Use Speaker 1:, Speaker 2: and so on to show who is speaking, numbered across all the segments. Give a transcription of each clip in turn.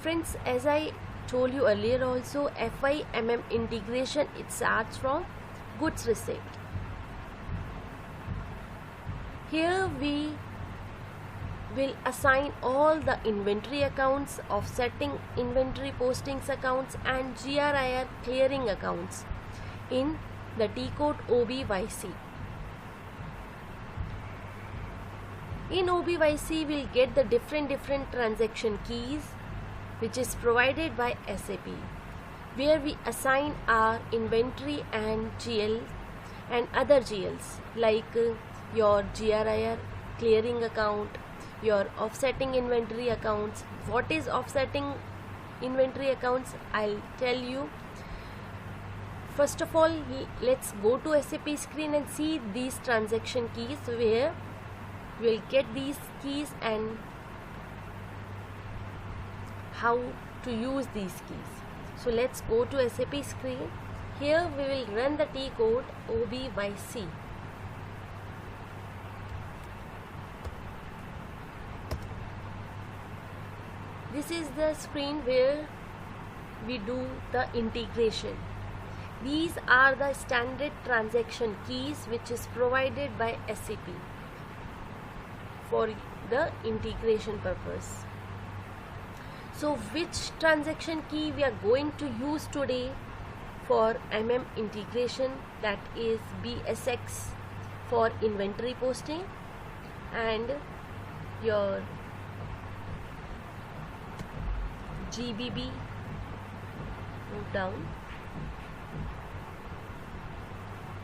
Speaker 1: Friends, as I told you earlier also, FIMM integration, it starts from goods receipt. Here we will assign all the inventory accounts, offsetting inventory postings accounts and GRIR clearing accounts in the T code OBYC. In OBYC, we'll get the different transaction keys which is provided by SAP, where we assign our inventory and GL and other GLs like your GRIR clearing account, your offsetting inventory accounts. What is offsetting inventory accounts? I'll tell you. First of all, let's go to SAP screen and see these transaction keys, where we'll get these keys and how to use these keys. So let's go to SAP screen. Here we will run the T code OBYC. This is the screen where we do the integration. These are the standard transaction keys which is provided by SAP for the integration purpose. So which transaction key we are going to use today for MM integration? That is BSX for inventory posting and your GBB. Move down.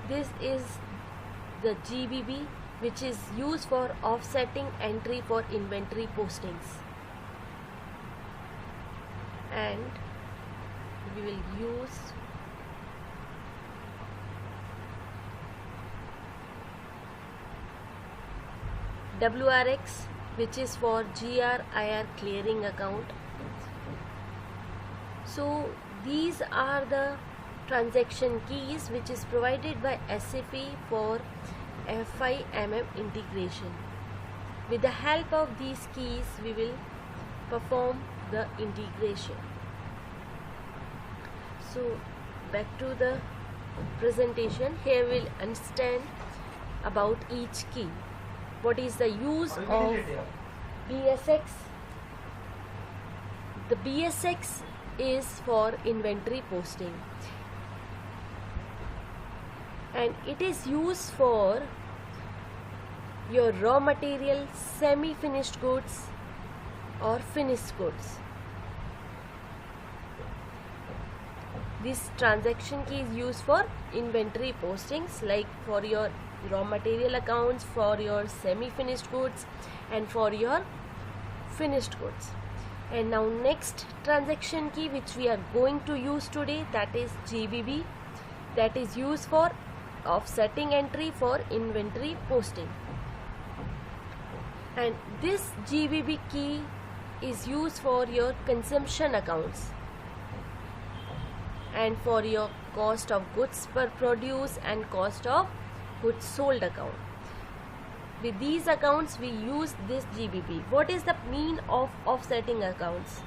Speaker 1: This is the GBB, which is used for offsetting entry for inventory postings, and we will use WRX, which is for GRIR clearing account. So these are the transaction keys which is provided by SAP for FIMM integration. With the help of these keys, we will perform the integration. So back to the presentation. Here we'll understand about each key. What is the use of BSX? The BSX is for inventory posting, and it is used for your raw material, semi-finished goods or finished goods. This transaction key is used for inventory postings, like for your raw material accounts, for your semi-finished goods and for your finished goods. And now next transaction key which we are going to use today, that is GBB, that is used for offsetting entry for inventory posting. And this GBB key is used for your consumption accounts and for your cost of goods per produce and cost of goods sold account. With these accounts we use this GBB. What is the mean of offsetting accounts?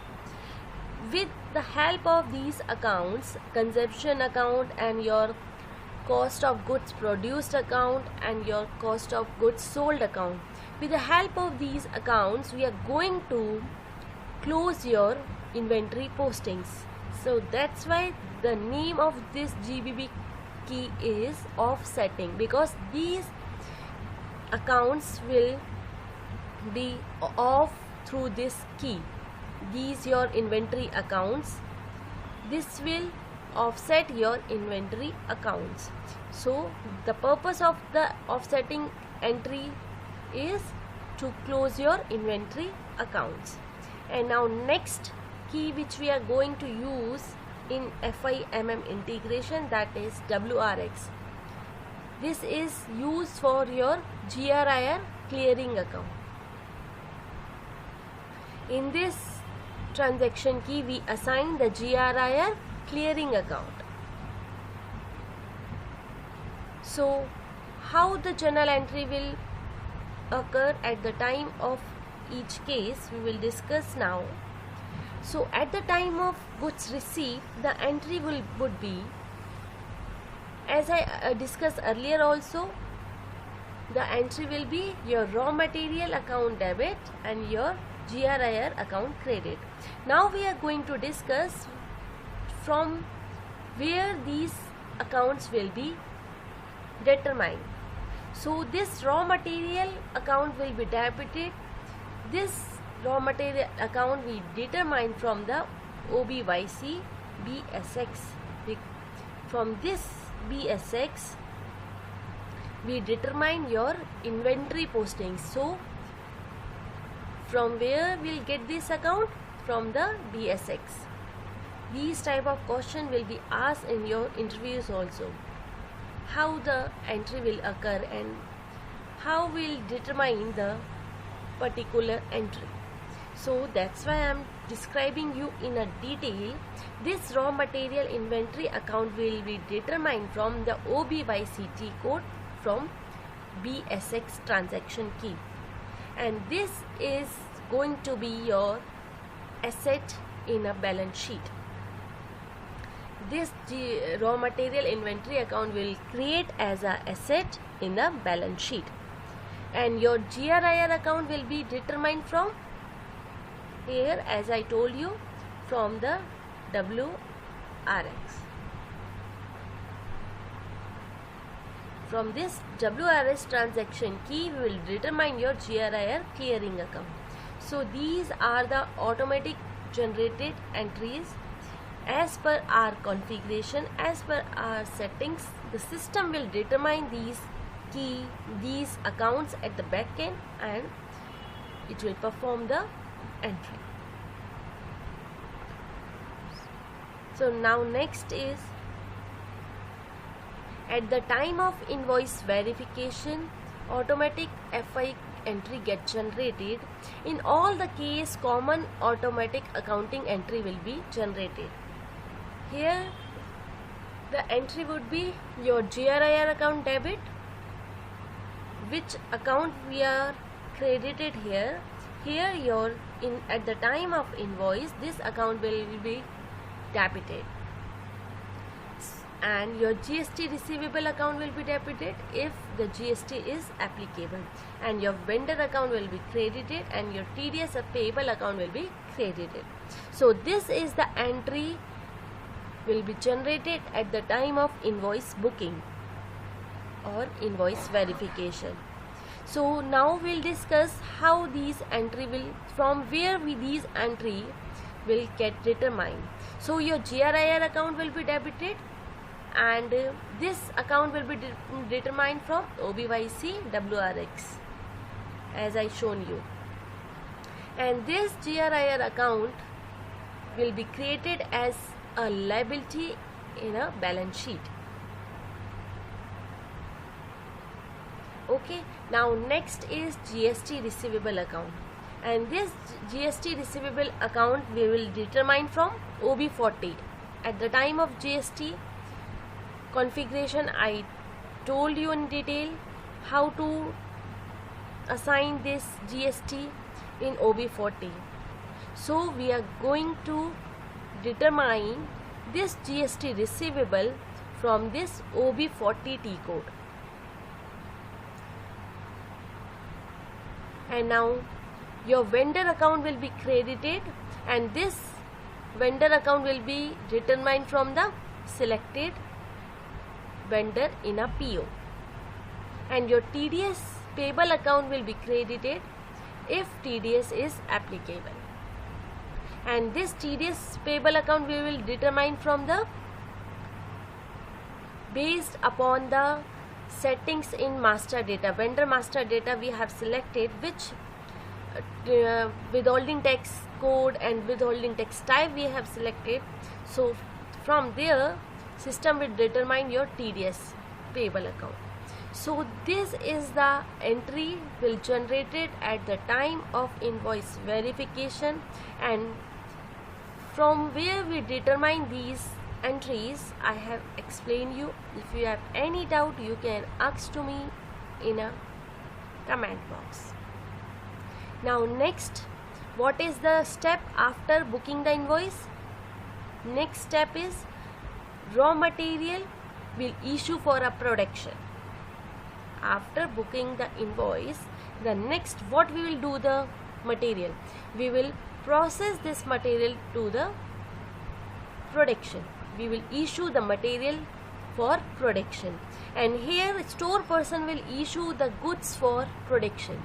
Speaker 1: With the help of these accounts, consumption account and your cost of goods produced account and your cost of goods sold account, with the help of these accounts we are going to close your inventory postings. So that's why the name of this GBB key is offsetting, because these accounts will be off through this key. These your inventory accounts, this will offset your inventory accounts. So the purpose of the offsetting entry is to close your inventory accounts. And now next key which we are going to use in FIMM integration, that is WRX. This is used for your GRIR clearing account. In this transaction key we assign the GRIR clearing account. So how the journal entry will occur at the time of each case we will discuss now. So at the time of goods received, the entry would be, as I discussed earlier also, the entry will be your raw material account debit and your GRIR account credit. Now we are going to discuss from where these accounts will be determined. So this raw material account will be debited. This raw material account we determine from the OBYC BSX. From this BSX we determine your inventory postings. So from where we'll get this account? From the BSX. These type of question will be asked in your interviews also. How the entry will occur and how we'll determine the particular entry. So that's why I'm describing you in a detail. This raw material inventory account will be determined from the OBYC code from BSX transaction key, and this is going to be your asset in a balance sheet. This raw material inventory account will create as a asset in the balance sheet, and your GRIR account will be determined from here, as I told you, from the WRX. From this WRS transaction key, we will determine your GRIR clearing account. So these are the automatic generated entries as per our configuration, as per our settings. The system will determine these accounts at the back end, and it will perform the entry. So now next is, at the time of invoice verification, automatic FI entry gets generated. In all the case, common automatic accounting entry will be generated. Here the entry would be your GRIR account debit, which account we are credited here. Here your at the time of invoice, this account will be debited, and your GST receivable account will be debited if the GST is applicable, and your vendor account will be credited, and your TDS payable account will be credited. So this is the entry will be generated at the time of invoice booking or invoice verification. So now we'll discuss how these entry will, from where these entry will get determined. So your GRIR account will be debited, and this account will be determined from OBYC WRX, as I shown you, and this GRIR account will be created as a liability in a balance sheet. Okay, now next is GST receivable account, and this GST receivable account we will determine from OB40. At the time of GST configuration, I told you in detail how to assign this GST in OB40. So we are going to determine this GST receivable from this OB40 T code. And now your vendor account will be credited, and this vendor account will be determined from the selected vendor in a PO, and your TDS payable account will be credited if TDS is applicable, and this TDS payable account we will determine from the based upon the settings in master data. Vendor master data we have selected which withholding tax code and withholding tax type we have selected. So from there system will determine your TDS payable account. So this is the entry will generated at the time of invoice verification, and from where we determine these entries I have explained you. If you have any doubt, you can ask to me in a comment box. Now next What is the step after booking the invoice? Next step is raw material will issue for a production. After booking the invoice, the next what we will do the material? We will process this material to the production. We will issue the material for production, and here store person will issue the goods for production.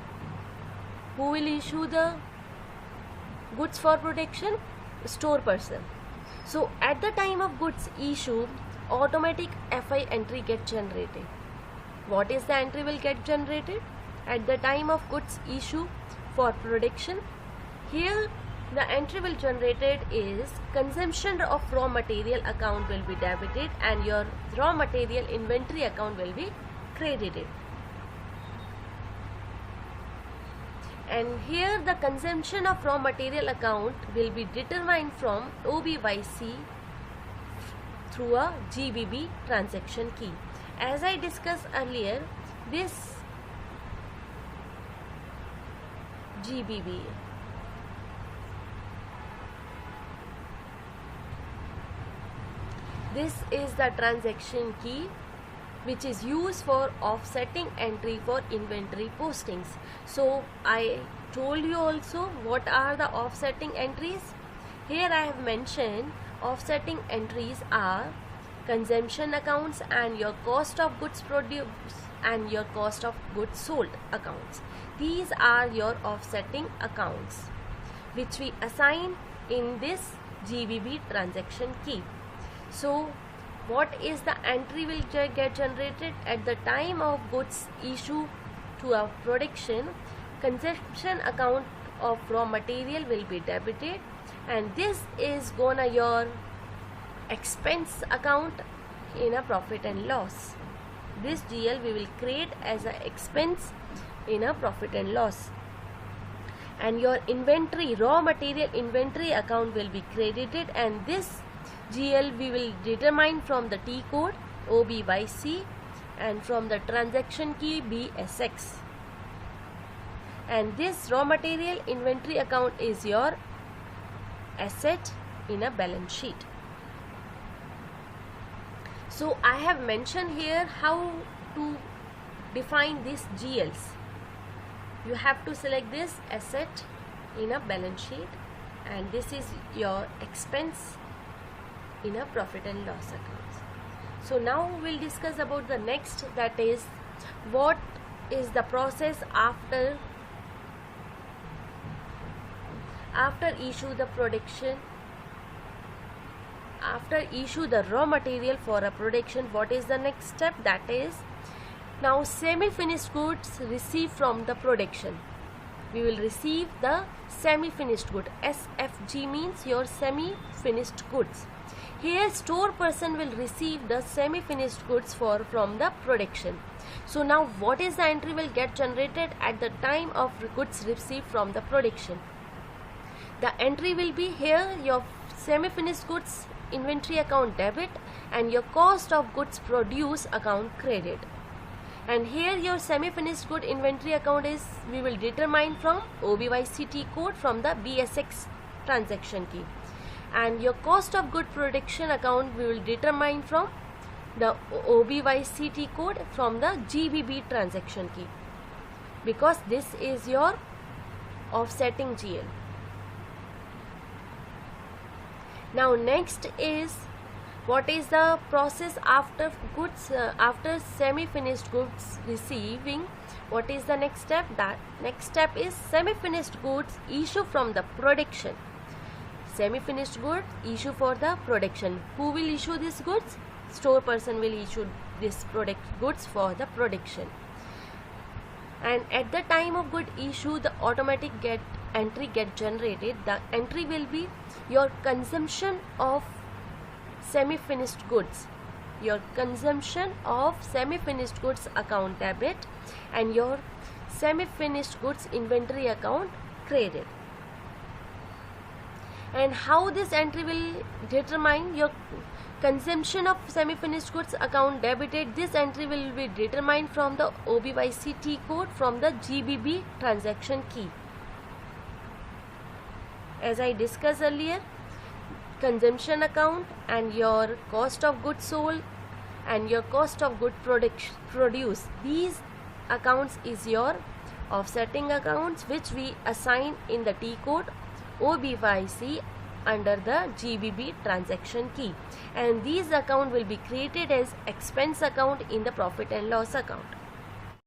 Speaker 1: Who will issue the goods for production? Store person. So at the time of goods issue, automatic FI entry get generated. What is the entry will get generated? At the time of goods issue for production, here the entry will generated is consumption of raw material account will be debited and your raw material inventory account will be credited. And here the consumption of raw material account will be determined from OBYC through a GBB transaction key. As I discussed earlier, this GBB this is the transaction key which is used for offsetting entry for inventory postings. So I told you also what are the offsetting entries. Here I have mentioned offsetting entries are consumption accounts and your cost of goods produced and your cost of goods sold accounts. These are your offsetting accounts which we assign in this GBB transaction key. So what is the entry will get generated at the time of goods issue to a production? Consumption account of raw material will be debited, and this is gonna your expense account in a profit and loss. This GL we will create as an expense in a profit and loss, and your inventory raw material inventory account will be credited, and this GL we will determine from the T code OBYC and from the transaction key BSX, and this raw material inventory account is your asset in a balance sheet. So I have mentioned here how to define these GLs. You have to select this asset in a balance sheet, and this is your expense in a profit and loss accounts. So now we'll discuss about the next, that is what is the process after issue the production, after issue the raw material for a production. What is the next step? That is now semi-finished goods received from the production. We will receive the semi-finished good. SFG means your semi-finished goods. Here store person will receive the semi-finished goods from the production. So now what is the entry will get generated at the time of goods received from the production? The entry will be here your semi-finished goods inventory account debit and your cost of goods produced account credit. And here your semi-finished good inventory account is we will determine from OBYCT code from the BSX transaction key, and your cost of good production account we will determine from the OBYCT code from the GBB transaction key, because this is your offsetting GL. Now next is what is the process after goods after semi-finished goods receiving. What is the next step? That next step is semi-finished goods issue from the production. Semi-finished goods issue for the production. Who will issue these goods? Store person will issue this goods for the production. And at the time of good issue, the automatic entry get generated. The entry will be your consumption of semi-finished goods, your consumption of semi-finished goods account debit, and your semi-finished goods inventory account credit. And how this entry will determine your consumption of semi-finished goods account debited? This entry will be determined from the OBYCT code from the GBB transaction key. as I discussed earlier, consumption account and your cost of goods sold and your cost of good produce. These accounts is your offsetting accounts, which we assign in the T code OBYC under the GBB transaction key, and these account will be created as expense account in the profit and loss account.